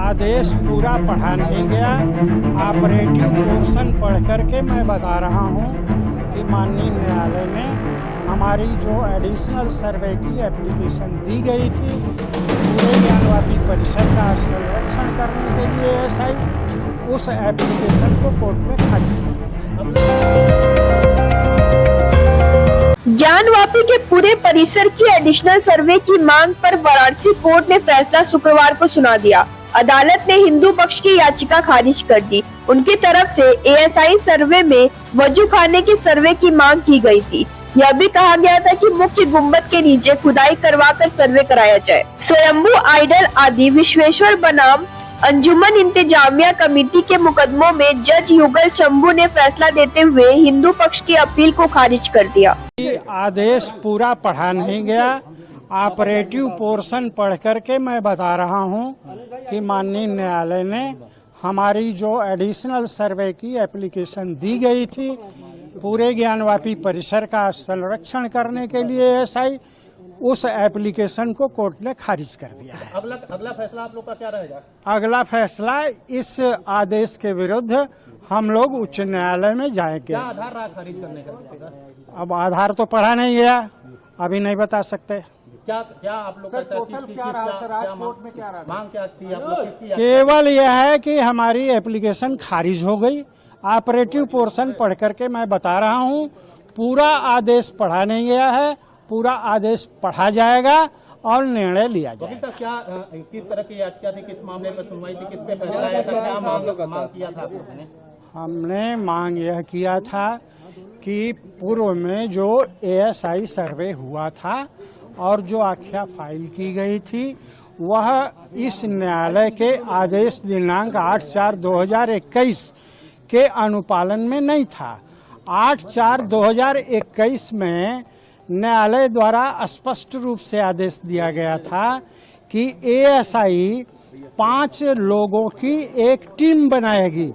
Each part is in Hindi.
आदेश पूरा पढ़ा नहीं गया। ऑपरेटिव पोर्शन पढ़ करके मैं बता रहा हूँ कि माननीय न्यायालय ने हमारी जो एडिशनल सर्वे की एप्लीकेशन दी गई थी पूरे ज्ञानवापी परिसर का संरक्षण करने के लिए एएसआई, उस एप्लीकेशन को कोर्ट में खारिज कर दिया। ज्ञानवापी के पूरे परिसर की एडिशनल सर्वे की मांग पर वाराणसी कोर्ट ने फैसला शुक्रवार को सुना दिया। अदालत ने हिंदू पक्ष की याचिका खारिज कर दी। उनकी तरफ से एएसआई सर्वे में वजू खाने के सर्वे की मांग की गई थी। यह भी कहा गया था कि मुख्य गुंबद के नीचे खुदाई करवाकर सर्वे कराया जाए। स्वयंभू आइडल आदि विश्वेश्वर बनाम अंजुमन इंतजामिया कमेटी के मुकदमों में जज युगल शंभू ने फैसला देते हुए हिंदू पक्ष की अपील को खारिज कर दिया। आदेश पूरा पढ़ा नहीं गया। ऑपरेटिव पोर्शन पढ़ करके मैं बता रहा हूं कि माननीय न्यायालय ने हमारी जो एडिशनल सर्वे की एप्लीकेशन दी गई थी पूरे ज्ञानवापी परिसर का संरक्षण करने के लिए एएसआई, उस एप्लीकेशन को कोर्ट ने खारिज कर दिया है। अगला फैसला आप लोग का क्या रहेगा? अगला फैसला इस आदेश के विरुद्ध हम लोग उच्च न्यायालय में जाएंगे। क्या आधार रहा खारिज करने का? अब आधार तो पढ़ा नहीं गया, अभी नहीं बता सकते। क्या आप लोग का मांग क्या थी आप लोग किसकी? केवल यह है कि हमारी एप्लीकेशन खारिज हो गई। ऑपरेटिव पोर्शन पढ़ करके मैं बता रहा हूँ, पूरा आदेश पढ़ा नहीं गया है, पूरा आदेश पढ़ा जाएगा और निर्णय लिया जाएगा। क्या किस तरह की याचिका थी, किस मामले पर सुनवाई थी, किस पे फैसला आया था, क्या मांग किया था आप लोगों ने? हमने मांग यह किया था कि पूर्व में जो एएसआई सर्वे हुआ था और जो आख्या फाइल की गई थी वह इस न्यायालय के आदेश दिनांक 8/4/2021 के अनुपालन में नहीं था। 8/4/2021 में न्यायालय द्वारा स्पष्ट रूप से आदेश दिया गया था कि एएसआई 5 लोगों की एक टीम बनाएगी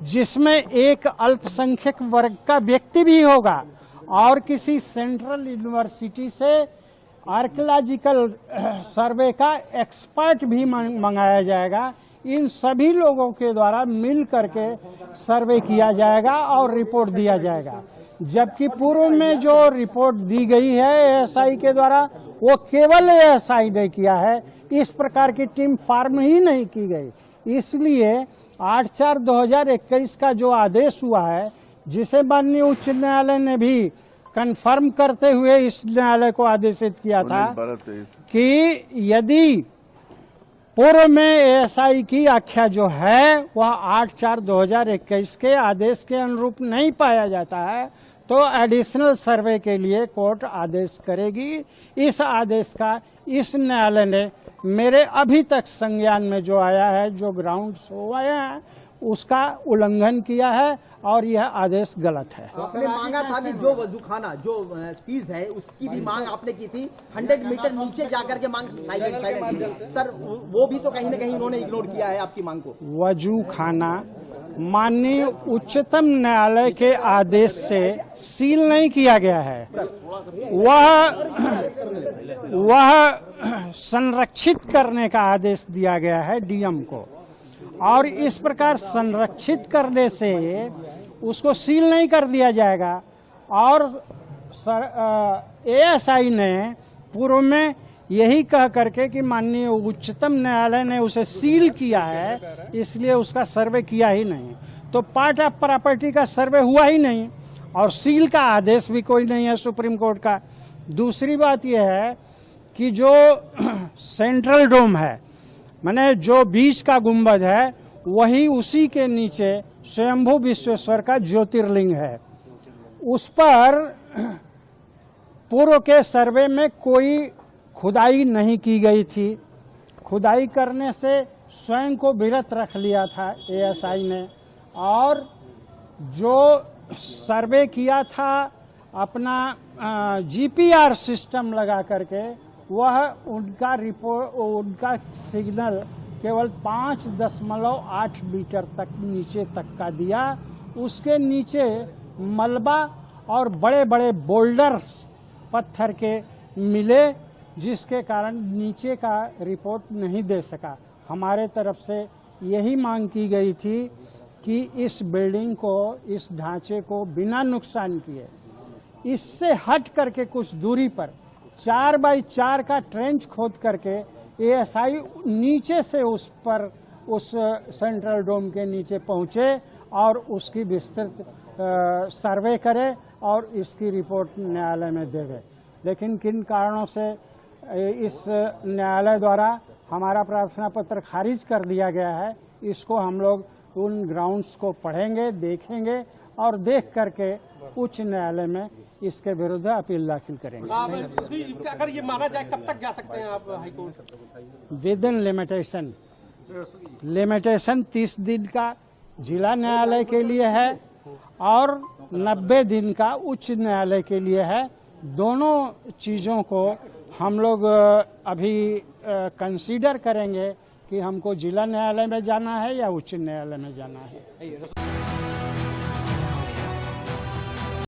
जिसमें एक अल्पसंख्यक वर्ग का व्यक्ति भी होगा और किसी सेंट्रल यूनिवर्सिटी से आर्कियोलॉजिकल सर्वे का एक्सपर्ट भी मंगाया जाएगा। इन सभी लोगों के द्वारा मिल करके सर्वे किया जाएगा और रिपोर्ट दिया जाएगा। जबकि पूर्व में जो रिपोर्ट दी गई है एएसआई के द्वारा वो केवल एएसआई ने किया है, इस प्रकार की टीम फार्म ही नहीं की गई। इसलिए 8/4/2021 का जो आदेश हुआ है, जिसे माननीय उच्च न्यायालय ने भी कंफर्म करते हुए इस न्यायालय को आदेशित किया था कि यदि पूर्व में एएसआई की आख्या जो है वह 8/4/2021 के आदेश के अनुरूप नहीं पाया जाता है तो एडिशनल सर्वे के लिए कोर्ट आदेश करेगी। इस आदेश का इस न्यायालय ने मेरे अभी तक संज्ञान में जो आया है, जो ग्राउंड्स हुआ है, उसका उल्लंघन किया है और यह आदेश गलत है। आपने मांगा था कि जो वजूखाना जो सीज है उसकी भी मांग आपने की थी, 100 मीटर नीचे जाकर के मांग साइलेंट सर, वो भी तो कहीं न कहीं उन्होंने इग्नोर किया है आपकी मांग को। वजूखाना माननीय उच्चतम न्यायालय के आदेश से सील नहीं किया गया है, वह संरक्षित करने का आदेश दिया गया है डीएम को, और इस प्रकार संरक्षित करने से उसको सील नहीं कर दिया जाएगा। और एएसआई ने पूर्व में यही कह करके कि माननीय उच्चतम न्यायालय ने उसे सील किया है, इसलिए उसका सर्वे किया ही नहीं, तो पार्ट ऑफ प्रॉपर्टी का सर्वे हुआ ही नहीं और सील का आदेश भी कोई नहीं है सुप्रीम कोर्ट का। दूसरी बात यह है कि जो सेंट्रल डोम है, माने जो बीच का गुंबद है, वही उसी के नीचे स्वयंभू विश्वेश्वर का ज्योतिर्लिंग है। उस पर पूर्व के सर्वे में कोई खुदाई नहीं की गई थी। खुदाई करने से स्वयं को विरत रख लिया था एएसआई ने, और जो सर्वे किया था अपना जीपीआर सिस्टम लगा करके, वह उनका रिपोर्ट, उनका सिग्नल केवल 5.8 मीटर तक नीचे तक का दिया। उसके नीचे मलबा और बड़े बड़े बोल्डर्स पत्थर के मिले, जिसके कारण नीचे का रिपोर्ट नहीं दे सका। हमारे तरफ से यही मांग की गई थी कि इस बिल्डिंग को, इस ढांचे को बिना नुकसान किए इससे हट करके कुछ दूरी पर 4 बाई 4 का ट्रेंच खोद करके एएसआई नीचे से उस पर, उस सेंट्रल डोम के नीचे पहुंचे और उसकी विस्तृत सर्वे करे और इसकी रिपोर्ट न्यायालय में देवे। लेकिन किन कारणों से इस न्यायालय द्वारा हमारा प्रार्थना पत्र खारिज कर दिया गया है, इसको हम लोग उन ग्राउंड्स को पढ़ेंगे, देखेंगे और देख करके उच्च न्यायालय में इसके विरुद्ध अपील दाखिल करेंगे। अगर ये माना जाए कब तक जा सकते हैं आप हाईकोर्ट? विद इन लिमिटेशन 30 दिन का जिला न्यायालय के लिए है और 90 दिन का उच्च न्यायालय के लिए है। दोनों चीज़ों को हम लोग अभी कंसीडर करेंगे कि हमको जिला न्यायालय में जाना है या उच्च न्यायालय में जाना है।